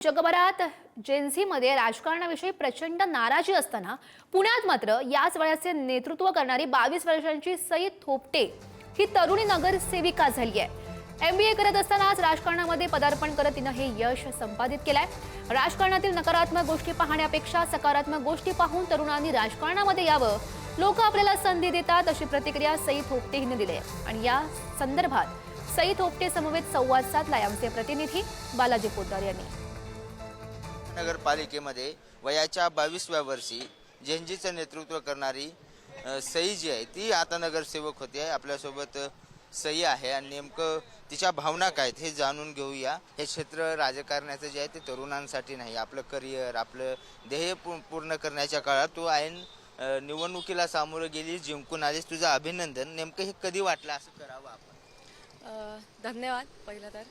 जगभरात जेन्झीमध्ये राजकारणाविषयी प्रचंड नाराजी असताना पुण्यात मात्र याच वयाचे नेतृत्व करणारी 22 वर्षांची सई थोपटे ही तरुणी नगरसेविका झाली आहे। MBA करत असतानाच राजकारणामध्ये पदार्पण करत तिनं हे यश संपादित केलंय। राजकारणातील नकारात्मक गोष्टी पाहण्यापेक्षा सकारात्मक गोष्टी पाहून तरुणांनी राजकारणामध्ये यावं, लोक आपल्याला संधी देतात अशी प्रतिक्रिया सई थोपटे हिने दिली आहे। आणि या संदर्भात सई थोपटे समवेत संवाद साधलाय आमचे प्रतिनिधी बालाजी पोद्दार यांनी। नगरपालिकेमध्ये वयाच्या 22व्या वर्षी जेनजीचं नेतृत्व करणारी सई जी आहे ती आता नगरसेवक होते। आपल्यासोबत सई आहे आणि नेमकं तिच्या भावना काय आहेत हे जाणून घेऊया। हे क्षेत्र राजकारणाचं जे आहे ते तरुणांसाठी नाही, आपलं करिअर, आपलं ध्येय पूर्ण करण्याच्या काळात तू ऐन निवडणुकीला सामोरं गेली, जिंकून आलीस, तुझं अभिनंदन। नेमकं हे कधी वाटलं असं करावं आपण? धन्यवाद। पहिलं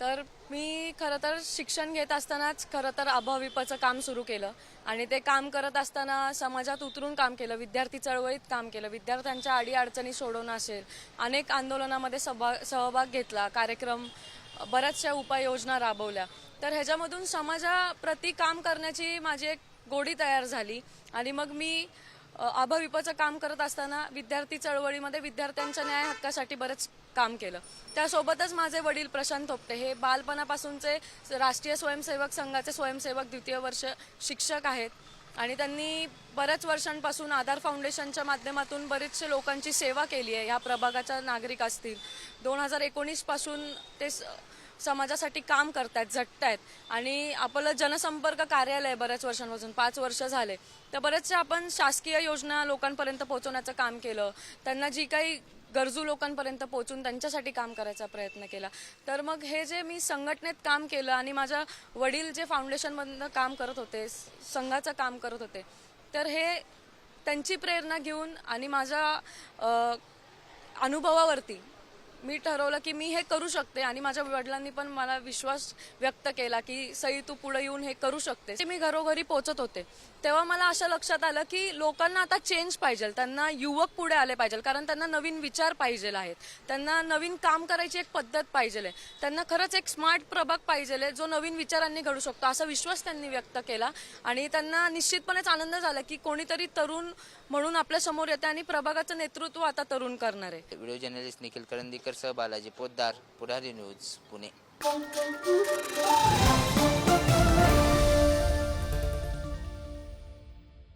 तर मी खरं तर शिक्षण घेत असतानाच खरं तर अभाविपचं काम सुरू केलं आणि ते काम करत असताना समाजात उतरून काम केलं, विद्यार्थी चळवळीत काम केलं, विद्यार्थ्यांच्या अडीअडचणी सोडवणं असेल, अनेक आंदोलनामध्ये सहभाग घेतला, कार्यक्रम, बऱ्याचशा उपाययोजना राबवल्या। तर ह्याच्यामधून समाजाप्रती काम करण्याची माझी एक गोडी तयार झाली आणि मग मी अभाविपचं काम करत असताना विद्यार्थी चळवळीमध्ये विद्यार्थ्यांच्या न्याय हक्कासाठी बरेच काम केलं। त्यासोबतच माझे वडील प्रशांत थोपटे हे बालपणापासूनचे राष्ट्रीय स्वयंसेवक संघाचे स्वयंसेवक द्वितीय वर्ष शिक्षक आहेत आणि त्यांनी बऱ्याच वर्षांपासून आधार फाउंडेशनच्या माध्यमातून बरेचसे लोकांची सेवा केली आहे। ह्या प्रभागाच्या नागरिक असतील, 2019 पासून ते समाजासाठी काम करतायत, झटतायत आणि आपलं जनसंपर्क कार्यालय बऱ्याच वर्षांपासून 5 वर्ष झाले, तर बरेचसे आपण शासकीय योजना लोकांपर्यंत पोहोचवण्याचं काम केलं, त्यांना जी काही गरजू लोकांपर्यंत पोहोचून त्यांच्यासाठी काम करायचा प्रयत्न केला। तर मग हे जे मी संघटनेत काम केलं आणि माझ्या वडील जे फाउंडेशनमधनं काम करत होते, संघाचं काम करत होते, तर हे त्यांची प्रेरणा घेऊन आणि माझ्या अनुभवावरती मी ठरवलं की मी हे करू शकते आणि माझ्या वडिलांनी पण मला विश्वास व्यक्त केला की सई तू पुढे येऊन हे करू शकते। मी घरोघरी पोहोचत होते तेव्हा मला असं लक्षात आलं की लोकांना आता चेंज पाहिजे, त्यांना युवक पुढे आले पाहिजे, कारण त्यांना नवीन विचार पाहिजे आहेत, त्यांना नवीन काम करायची एक पद्धत पाहिजे, त्यांना खरंच एक स्मार्ट प्रभाग पाहिजे जो नवीन विचारांनी घडू शकतो, असा विश्वास त्यांनी व्यक्त केला आणि त्यांना निश्चितपणेच आनंद झाला की कोणीतरी तरुण म्हणून आपल्या समोर येते आणि प्रभागाचं नेतृत्व आता तरुण करणार आहे। व्हिडिओ जर्नलिस्ट निखिल करंदीकर सह बालाजी पोद्दार, पुढारी न्यूज, पुणे।